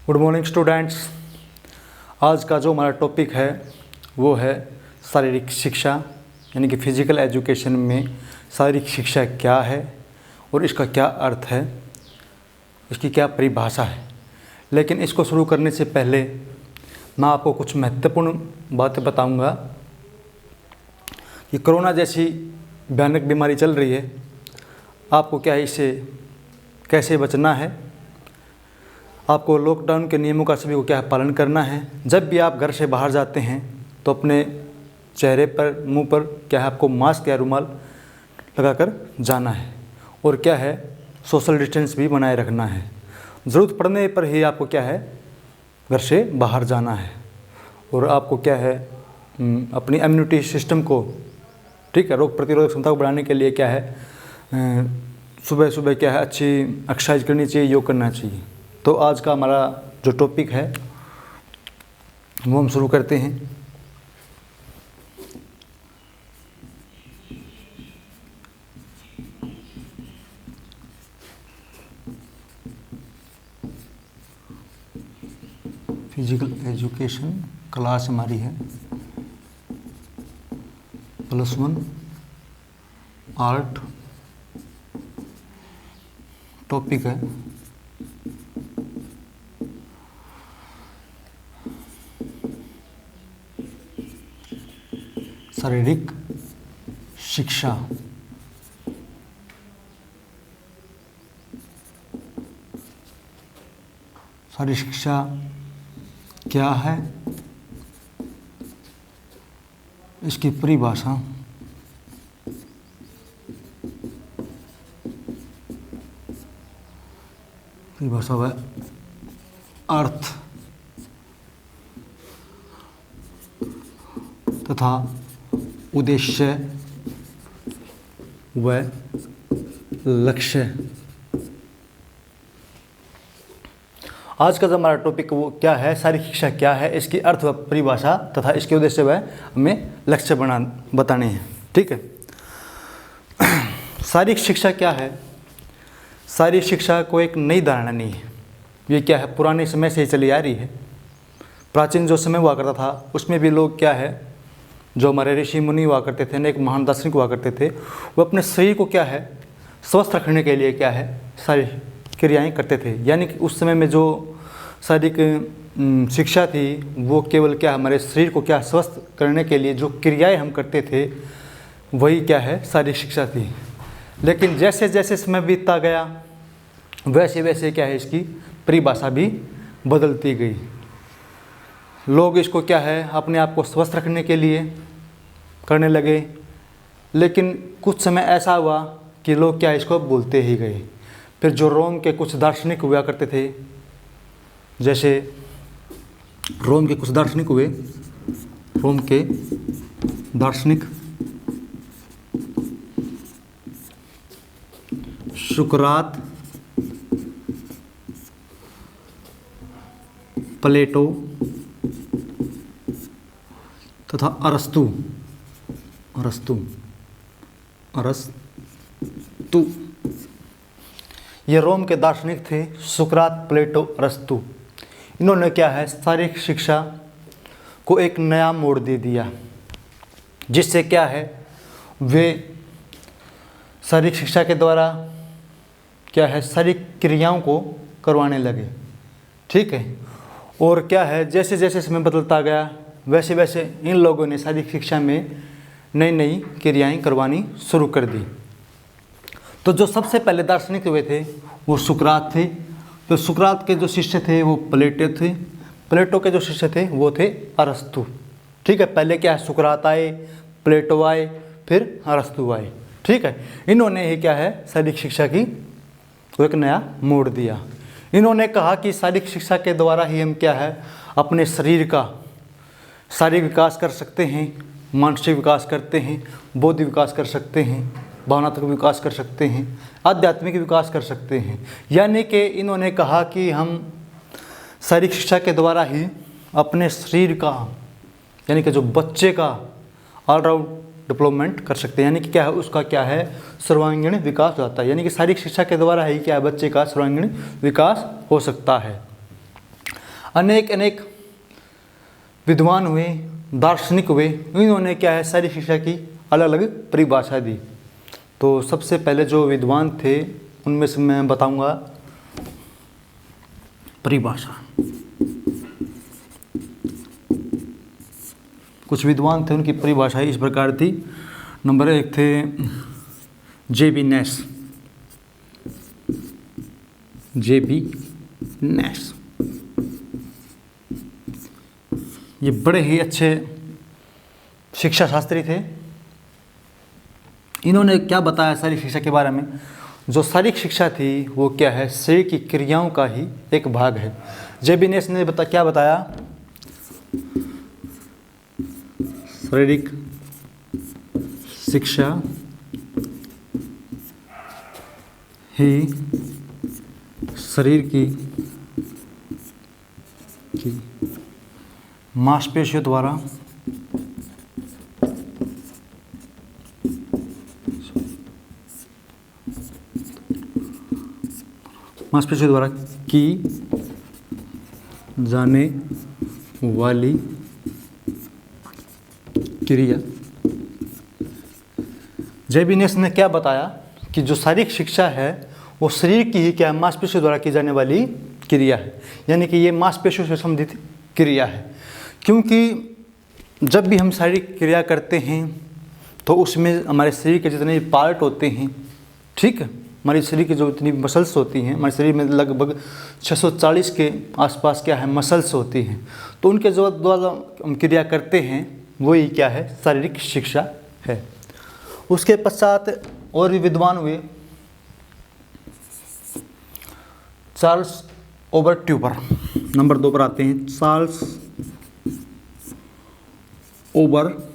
Good morning students. आज का जो हमारा टॉपिक है वो है शारीरिक शिक्षा, यानी कि फिजिकल एजुकेशन में शारीरिक शिक्षा क्या है और इसका क्या अर्थ है, इसकी क्या परिभाषा है। लेकिन इसको शुरू करने से पहले मैं आपको कुछ महत्वपूर्ण बातें बताऊंगा कि कोरोना जैसी भयानक बीमारी चल रही है, आपको क्या है इससे कैसे बचना है, आपको लॉकडाउन के नियमों का सभी को क्या है पालन करना है। जब भी आप घर से बाहर जाते हैं तो अपने चेहरे पर, मुंह पर क्या है आपको मास्क या रुमाल लगाकर जाना है और क्या है सोशल डिस्टेंस भी बनाए रखना है। ज़रूरत पड़ने पर ही आपको क्या है घर से बाहर जाना है और आपको क्या है अपनी इम्यूनिटी सिस्टम को, ठीक है, रोग प्रतिरोधक क्षमता को बढ़ाने के लिए क्या है सुबह सुबह क्या है अच्छी एक्सरसाइज करनी चाहिए, योग करना चाहिए। तो आज का हमारा जो टॉपिक है वो हम शुरू करते हैं। फिजिकल एजुकेशन क्लास हमारी है +1 आर्ट, टॉपिक है शारीरिक शिक्षा। शारीरिक शिक्षा क्या है, इसकी परिभाषा, व अर्थ तथा उद्देश्य व लक्ष्य। आज का जो हमारा टॉपिक वो क्या है, शारीरिक शिक्षा क्या है, इसकी अर्थ व परिभाषा तथा इसके उद्देश्य व हमें लक्ष्य बताने हैं। ठीक है, शारीरिक शिक्षा क्या है। शारीरिक शिक्षा को एक नई धारणा नहीं है, ये क्या है पुराने समय से ही चली आ रही है। प्राचीन जो समय हुआ करता था उसमें भी लोग क्या है, जो हमारे ऋषि मुनि हुआ करते थे, अनेक महान दार्शनिक हुआ करते थे, वो अपने शरीर को क्या है स्वस्थ रखने के लिए क्या है सारी क्रियाएं करते थे। यानी कि उस समय में जो शारीरिक शिक्षा थी वो केवल क्या हमारे शरीर को क्या स्वस्थ करने के लिए जो क्रियाएं हम करते थे वही क्या है शारीरिक शिक्षा थी। लेकिन जैसे जैसे समय बीतता गया वैसे वैसे क्या है इसकी परिभाषा भी बदलती गई। लोग इसको क्या है अपने आप को स्वस्थ रखने के लिए करने लगे, लेकिन कुछ समय ऐसा हुआ कि लोग क्या इसको बोलते ही गए। फिर जो रोम के कुछ दार्शनिक हुआ करते थे, जैसे रोम के कुछ दार्शनिक हुए, रोम के दार्शनिक सुकरात, प्लेटो तथा अरस्तु ये रोम के दार्शनिक थे, सुकरात, प्लेटो, अरस्तु। इन्होंने क्या है शारीरिक शिक्षा को एक नया मोड़ दे दिया, जिससे क्या है वे शारीरिक शिक्षा के द्वारा क्या है शारीरिक क्रियाओं को करवाने लगे। ठीक है, और क्या है जैसे जैसे समय बदलता गया वैसे वैसे इन लोगों ने शारीरिक शिक्षा में नई नई क्रियाएं करवानी शुरू कर दी। तो जो सबसे पहले दार्शनिक हुए थे वो सुकरात थे। तो सुकरात के जो शिष्य थे वो प्लेटो थे, प्लेटो के जो शिष्य थे वो थे अरस्तु। ठीक है, पहले क्या है सुकरात आए, प्लेटो आए, फिर अरस्तु आए। ठीक है, इन्होंने ही क्या है शारीरिक शिक्षा की को एक नया मोड़ दिया। इन्होंने कहा कि शारीरिक शिक्षा के द्वारा ही हम क्या है अपने शरीर का शारीरिक विकास कर सकते हैं, मानसिक विकास करते हैं, बौद्धिक विकास कर सकते हैं, भावनात्मक विकास कर सकते हैं, आध्यात्मिक विकास कर सकते हैं। यानी कि इन्होंने कहा कि हम शारीरिक शिक्षा के द्वारा ही अपने शरीर का, यानी कि जो बच्चे का ऑलराउंड डेवलपमेंट कर सकते हैं, यानी कि क्या है उसका क्या है सर्वांगीण विकास हो जाता है। यानी कि शारीरिक शिक्षा के द्वारा ही क्या है बच्चे का सर्वांगीण विकास हो सकता है। अनेक अनेक विद्वान हुए, दार्शनिक हुए, इन्होंने क्या है शारीरिक शिक्षा की अलग अलग परिभाषा दी। तो सबसे पहले जो विद्वान थे उनमें से मैं बताऊंगा परिभाषा। कुछ विद्वान थे, उनकी परिभाषा इस प्रकार थी। नंबर 1 थे जे.बी. नैश। जे.बी. नैश ये बड़े ही अच्छे शिक्षा शास्त्री थे। इन्होंने क्या बताया शारीरिक शिक्षा के बारे में? जो शारीरिक शिक्षा थी वो क्या है शरीर की क्रियाओं का ही एक भाग है। जे.बी. नैश ने क्या बताया? शारीरिक शिक्षा ही शरीर की मांसपेशियों द्वारा की जाने वाली क्रिया। जे.बी. नैश ने क्या बताया कि जो शारीरिक शिक्षा है वो शरीर की ही क्या मांसपेशियों द्वारा की जाने वाली क्रिया है, यानी कि ये मांसपेशियों से संबंधित क्रिया है। क्योंकि जब भी हम शारीरिक क्रिया करते हैं तो उसमें हमारे शरीर के जितने पार्ट होते हैं, ठीक है, हमारे शरीर की जो इतनी मसल्स होती हैं, हमारे शरीर में लगभग 640 के आसपास क्या है मसल्स होती हैं, तो उनके जो द्वारा हम क्रिया करते हैं वही क्या है शारीरिक शिक्षा है। उसके पश्चात और भी विद्वान हुए, चार्ल्स ओबरट्यूबर। नंबर 2 पर आते हैं चार्ल्स ओबरट्यूबर।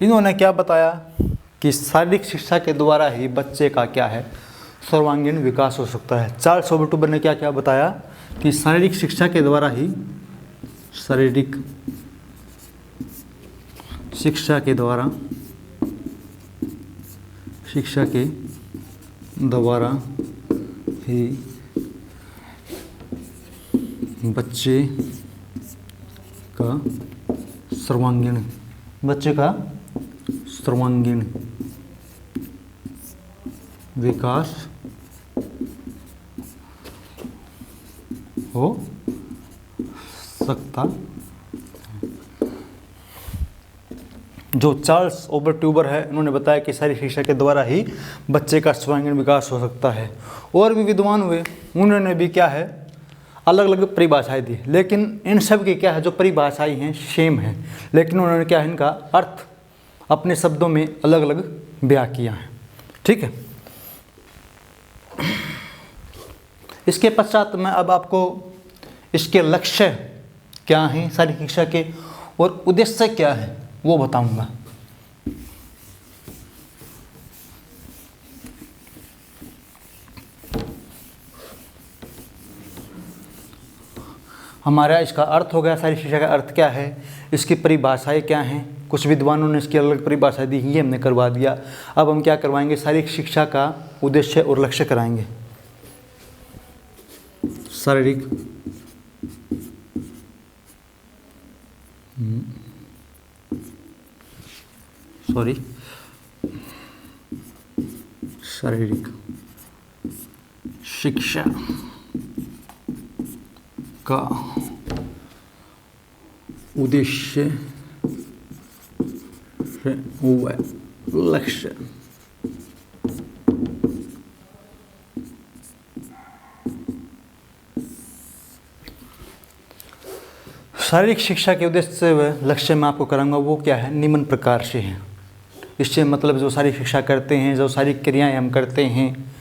इन्होंने क्या बताया कि शारीरिक शिक्षा के द्वारा ही बच्चे का क्या है सर्वांगीण विकास हो सकता है। चार्ल्स ओबरट्यूबर ने क्या क्या बताया कि शारीरिक शिक्षा के द्वारा ही बच्चे का सर्वांगीण विकास हो सकता। जो चार्ल्स ओबरट्यूबर है उन्होंने बताया कि शारीरिक शिक्षा के द्वारा ही बच्चे का सर्वांगीण विकास हो सकता है। और भी विद्वान हुए, उन्होंने भी क्या है अलग अलग परिभाषाएं दी, लेकिन इन सब की क्या है जो परिभाषाएं हैं सेम है, लेकिन उन्होंने क्या है इनका अर्थ अपने शब्दों में अलग अलग बयां किया है। ठीक है, इसके पश्चात मैं अब आपको इसके लक्ष्य क्या हैं शारीरिक शिक्षा के और उद्देश्य क्या है वो बताऊंगा। हमारा इसका अर्थ हो गया, शारीरिक शिक्षा का अर्थ क्या है, इसकी परिभाषाएं क्या हैं। कुछ विद्वानों ने इसकी अलग परिभाषा दी, ये हमने करवा दिया। अब हम क्या करवाएंगे, शारीरिक शिक्षा का उद्देश्य और लक्ष्य कराएंगे। शारीरिक शिक्षा का उद्देश्य व लक्ष्य। शारीरिक शिक्षा के उद्देश्य व लक्ष्य में आपको कराऊंगा वो क्या है, निम्न प्रकार से है। इससे मतलब जो शारीरिक शिक्षा करते हैं, जो शारीरिक क्रियाएं हम करते हैं,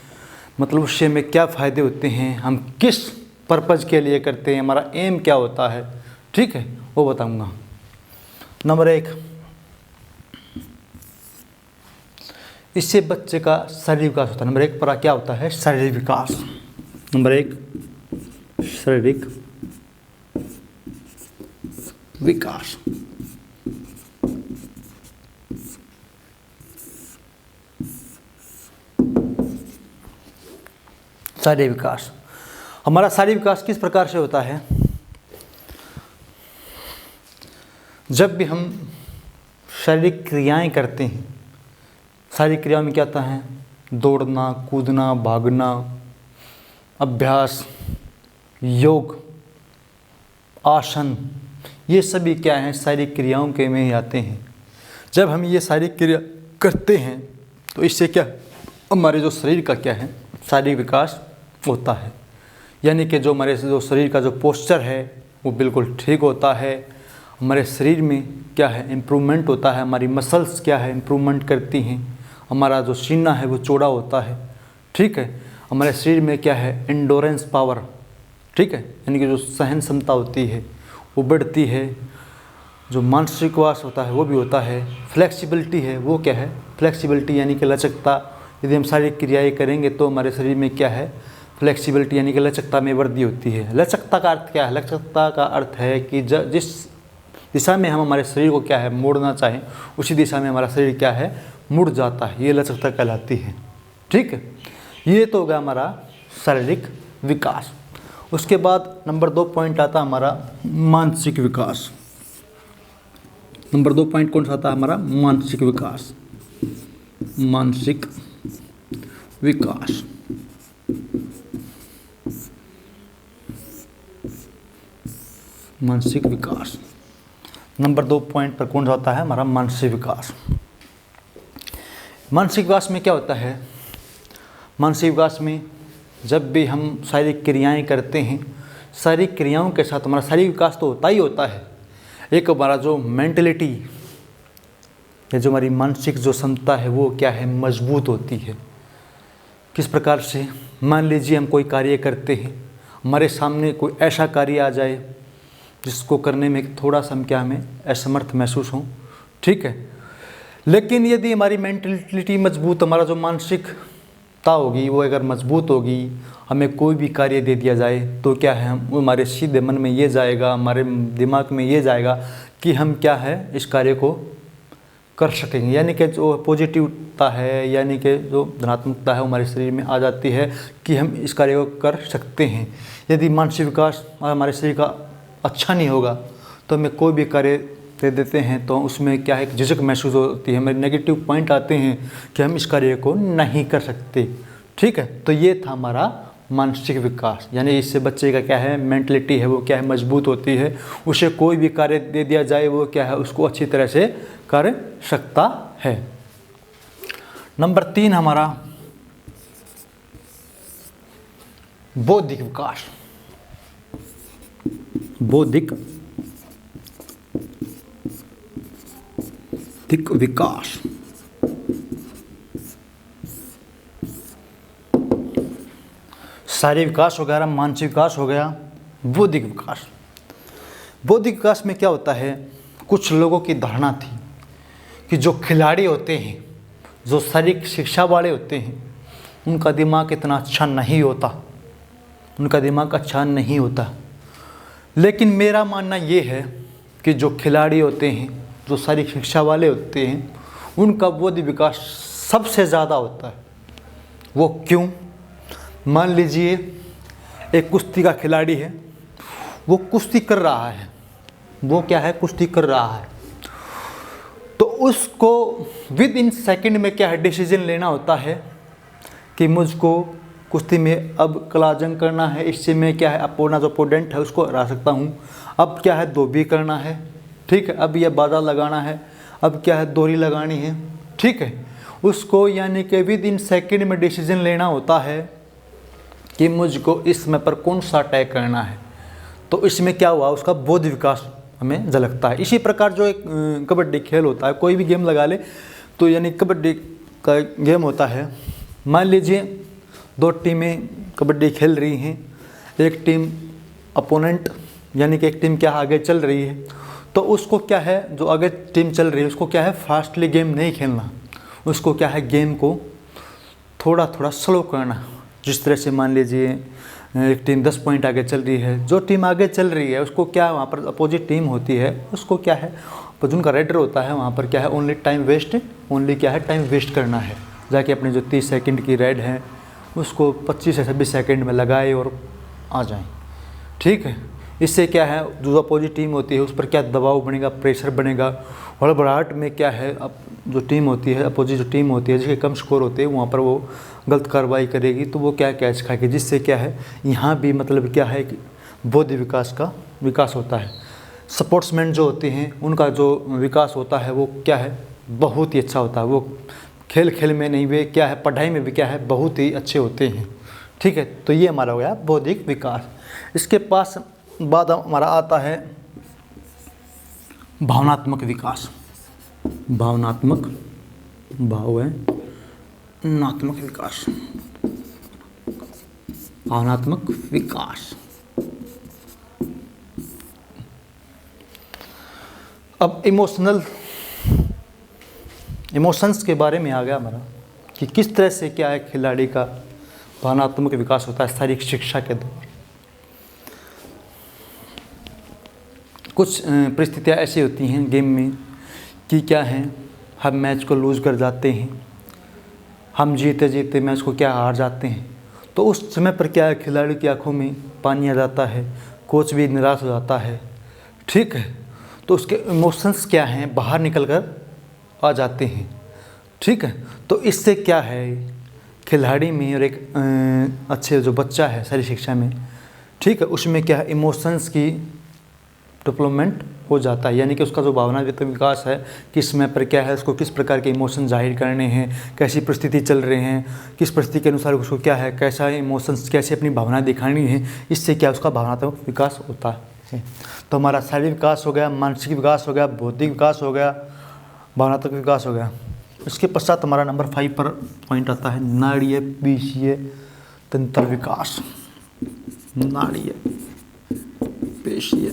मतलब उससे हमें क्या फ़ायदे होते हैं, हम किस पर्पज़ के लिए करते हैं, हमारा एम क्या होता है, ठीक है, वो बताऊंगा। नंबर 1, इससे बच्चे का शारीरिक विकास होता है। नंबर 1 पर क्या होता है? शारीरिक विकास। नंबर 1 शारीरिक विकास। शारीरिक विकास, हमारा शारीरिक विकास किस प्रकार से होता है? जब भी हम शारीरिक क्रियाएं करते हैं, शारीरिक क्रियाओं में क्या आता है? दौड़ना, कूदना, भागना, अभ्यास, योग, आसन, ये सभी क्या हैं? शारीरिक क्रियाओं के में ही आते हैं। जब हम ये शारीरिक क्रिया करते हैं तो इससे क्या हमारे जो शरीर का क्या है? शारीरिक विकास होता है। यानी कि जो हमारे जो शरीर का जो पोस्चर है वो बिल्कुल ठीक होता है। हमारे शरीर में क्या है? इम्प्रूवमेंट होता है। हमारी मसल्स क्या है? इम्प्रूवमेंट करती हैं। हमारा जो सीना है वो चौड़ा होता है। ठीक है। हमारे शरीर में क्या है? एंडोरेंस पावर, ठीक है, यानी कि जो सहन क्षमता होती है वो बढ़ती है। जो मानसिक विकास होता है वो भी होता है। फ्लेक्सिबिलिटी है, वो क्या है? फ्लेक्सिबिलिटी यानी कि लचकता। यदि हम शारीरिक क्रियाएँ करेंगे तो हमारे शरीर में क्या है? फ्लेक्सिबिलिटी यानी कि लचकता में वृद्धि होती है। लचकता का अर्थ क्या है? लचकता का अर्थ है कि जिस दिशा में हम हमारे शरीर को क्या है? मोड़ना चाहें, उसी दिशा में हमारा शरीर क्या है? मुड़ जाता है। ये लचकता कहलाती है। ठीक है, ये तो होगा हमारा शारीरिक विकास। उसके बाद नंबर 2 पॉइंट आता है हमारा मानसिक विकास। नंबर 2 पॉइंट कौन सा आता है हमारा? मानसिक विकास। मानसिक विकास, मानसिक विकास। नंबर 2 पॉइंट पर कौन सा होता है हमारा? मानसिक विकास। मानसिक विकास में क्या होता है? मानसिक विकास में जब भी हम शारीरिक क्रियाएं करते हैं, शारीरिक क्रियाओं के साथ हमारा शारीरिक विकास तो होता ही होता है। एक हमारा जो मेंटलिटी या जो हमारी मानसिक जो क्षमता है वो क्या है? मजबूत होती है। किस प्रकार से? मान लीजिए हम कोई कार्य करते हैं, हमारे सामने कोई ऐसा कार्य आ जाए जिसको करने में थोड़ा सा क्या हमें असमर्थ महसूस हो, ठीक है, लेकिन यदि हमारी मेंटलिटी मजबूत, हमारा जो मानसिकता होगी वो अगर मजबूत होगी, हमें कोई भी कार्य दे दिया जाए तो क्या है? हम हमारे सीधे मन में ये जाएगा, हमारे दिमाग में ये जाएगा कि हम क्या है? इस कार्य को कर सकेंगे। यानी कि जो पॉजिटिवता है, यानी कि जो धनात्मकता है हमारे शरीर में आ जाती है कि हम इस कार्य को कर सकते हैं। यदि मानसिक विकास हमारे शरीर का अच्छा नहीं होगा तो हमें कोई भी कार्य दे देते हैं तो उसमें क्या है? एक झिझक महसूस होती है, हमें नेगेटिव पॉइंट आते हैं कि हम इस कार्य को नहीं कर सकते। ठीक है, तो ये था हमारा मानसिक विकास। यानी इससे बच्चे का क्या है? मेंटलिटी है वो क्या है? मजबूत होती है। उसे कोई भी कार्य दे दिया जाए वो क्या है? उसको अच्छी तरह से कर सकता है। नंबर 3 हमारा बौद्धिक विकास। बौद्धिक विकास, शारीरिक विकास हो गया, मानसिक विकास हो गया, बौद्धिक विकास। बौद्धिक विकास में क्या होता है? कुछ लोगों की धारणा थी कि जो खिलाड़ी होते हैं, जो शारीरिक शिक्षा वाले होते हैं, उनका दिमाग इतना अच्छा नहीं होता, उनका दिमाग अच्छा नहीं होता। लेकिन मेरा मानना ये है कि जो खिलाड़ी होते हैं, जो शारीरिक शिक्षा वाले होते हैं, उनका बौद्धिक विकास सबसे ज़्यादा होता है। वो क्यों? मान लीजिए एक कुश्ती का खिलाड़ी है, वो कुश्ती कर रहा है, वो क्या है? कुश्ती कर रहा है, तो उसको विद इन सेकंड में क्या है? डिसीजन लेना होता है कि मुझको कुश्ती में अब कलाजंग करना है, इससे मैं क्या है? अपना जो अपोनेंट है उसको हरा सकता हूँ। अब क्या है? धोबी करना है, ठीक है, अब यह बाधा लगाना है, अब क्या है? दोरी लगानी है, ठीक है। उसको यानी कि विद इन सेकंड में डिसीजन लेना होता है कि मुझको इस समय पर कौन सा अटैक करना है। तो इसमें क्या हुआ? उसका बौद्धिक विकास हमें झलकता है। इसी प्रकार जो एक कबड्डी खेल होता है, कोई भी गेम लगा ले तो यानी कबड्डी का गेम होता है। मान लीजिए 2 टीमें कबड्डी खेल रही हैं, एक टीम अपोनेंट यानी कि एक टीम क्या आगे चल रही है, तो उसको क्या है? जो आगे टीम चल रही है उसको क्या है? फास्टली गेम नहीं खेलना, उसको क्या है, गेम को थोड़ा थोड़ा स्लो करना। जिस तरह से मान लीजिए एक टीम 10 पॉइंट आगे चल रही है, जो टीम आगे चल रही है उसको क्या, वहाँ पर अपोजिट टीम होती है, उसको क्या है, जिनका रेडर होता है वहाँ पर क्या है, ओनली क्या है, टाइम वेस्ट करना है। जाके अपने जो 30 सेकंड की रेड है उसको 25 से 26 सेकंड में लगाए और आ जाएं। ठीक है, इससे क्या है, जो अपोजिट टीम होती है उस पर क्या दबाव बनेगा, प्रेशर बनेगा। हड़बड़ाहट में क्या है, अब जो टीम होती है, अपोजिट जो टीम होती है जिसके कम स्कोर होते हैं, वहाँ पर वो गलत कार्रवाई करेगी तो वो क्या कैच खाएगी। जिससे क्या है, यहाँ भी मतलब क्या है कि बौद्धिक विकास का विकास होता है। स्पोर्ट्समैन जो होते हैं उनका जो विकास होता है वो क्या है, बहुत ही अच्छा होता है। वो खेल खेल में नहीं, वे क्या है, पढ़ाई में भी क्या है, बहुत ही अच्छे होते हैं। ठीक है, तो ये हमारा हो गया बौद्धिक विकास। इसके पास बाद हमारा आता है भावनात्मक विकास। भावनात्मक विकास, भावनात्मक विकास। अब इमोशंस के बारे में आ गया हमारा कि किस तरह से क्या है खिलाड़ी का भावनात्मक विकास होता है शारीरिक शिक्षा के दौरान। कुछ परिस्थितियाँ ऐसी होती हैं गेम में कि क्या है, हम मैच को लूज़ कर जाते हैं, हम जीते जीते मैच को क्या हार जाते हैं। तो उस समय पर क्या है, खिलाड़ी की आंखों में पानी आ जाता है, कोच भी निराश हो जाता है। ठीक है, तो उसके इमोशंस क्या हैं, बाहर निकल कर आ जाते हैं। ठीक है, तो इससे क्या है, खिलाड़ी में और एक अच्छे जो बच्चा है शारीरिक शिक्षा में, ठीक है, उसमें क्या है, इमोशंस की डेवलपमेंट हो जाता है। यानी कि उसका जो भावनात्मक विकास है, किस समय पर क्या है, उसको किस प्रकार के इमोशन जाहिर करने हैं, कैसी परिस्थिति चल रहे हैं, किस परिस्थिति के अनुसार उसको क्या है, कैसा इमोशंस, कैसे अपनी भावना दिखानी है, इससे क्या उसका भावनात्मक विकास होता है। तो हमारा शारीरिक विकास हो गया, मानसिक विकास हो गया, बौद्धिक विकास हो गया, भावनात्मक विकास हो गया। इसके पश्चात हमारा नंबर 5 पर पॉइंट आता है नाड़ीय पेशीय तंत्र विकास। नाड़ीय पेशीय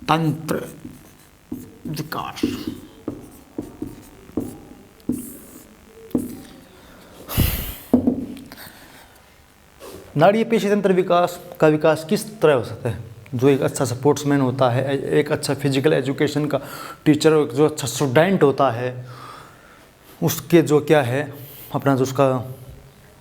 तंत्र विकास। नाड़ीय पेशी तंत्र विकास का विकास किस तरह हो सकता है। जो एक अच्छा स्पोर्ट्समैन होता है, एक अच्छा फिजिकल एजुकेशन का टीचर, जो अच्छा स्टूडेंट होता है, उसके जो क्या है, अपना जो उसका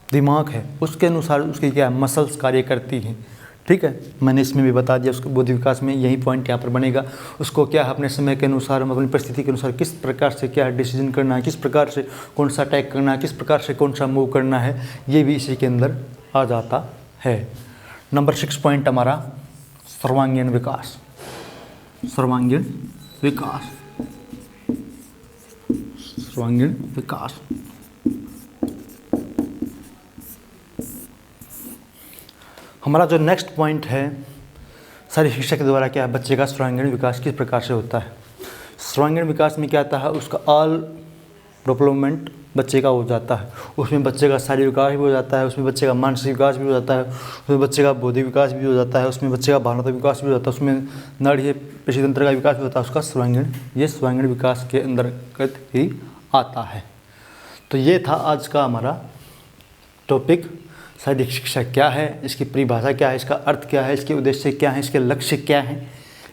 दिमाग है उसके अनुसार उसकी क्या मसल्स कार्य करती हैं। ठीक है, मैंने इसमें भी बता दिया। उसको बौद्धिक विकास में यही पॉइंट यहाँ पर बनेगा। उसको क्या है, अपने समय के अनुसार, अपनी परिस्थिति के अनुसार किस प्रकार से क्या डिसीजन करना है, किस प्रकार से कौन सा अटैक करना है, किस प्रकार से कौन सा मूव करना है, ये भी इसी के अंदर आ जाता है। नंबर 6 पॉइंट हमारा सर्वांगीण विकास। सर्वांगीण विकास, सर्वांगीण विकास। हमारा जो नेक्स्ट पॉइंट है, शारीरिक शिक्षा के द्वारा क्या है, बच्चे का सर्वांगीण विकास किस प्रकार से होता है। सर्वांगीण विकास में क्या आता है, उसका ऑल डेवलपमेंट बच्चे का हो जाता है। उसमें बच्चे का शारीरिक विकास भी हो जाता है, उसमें बच्चे का मानसिक विकास भी हो जाता है, उसमें बच्चे का बौद्धिक विकास भी हो जाता है, उसमें बच्चे का भावनात्मक विकास भी हो जाता है, उसमें नाड़ीय पेशी तंत्र का विकास भी होता है, उसका सर्वांगीण, ये सर्वांगीण विकास के अंतर्गत ही आता है। तो ये था आज का हमारा टॉपिक, शारीरिक शिक्षा क्या है, इसकी परिभाषा क्या है, इसका अर्थ क्या है, इसके उद्देश्य क्या है, इसके लक्ष्य क्या हैं।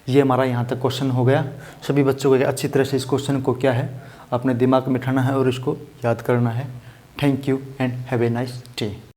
ये हमारा यहाँ तक क्वेश्चन हो गया। सभी बच्चों को अच्छी तरह से इस क्वेश्चन को क्या है, अपने दिमाग में बिठाना है और इसको याद करना है। Thank you and have a nice day.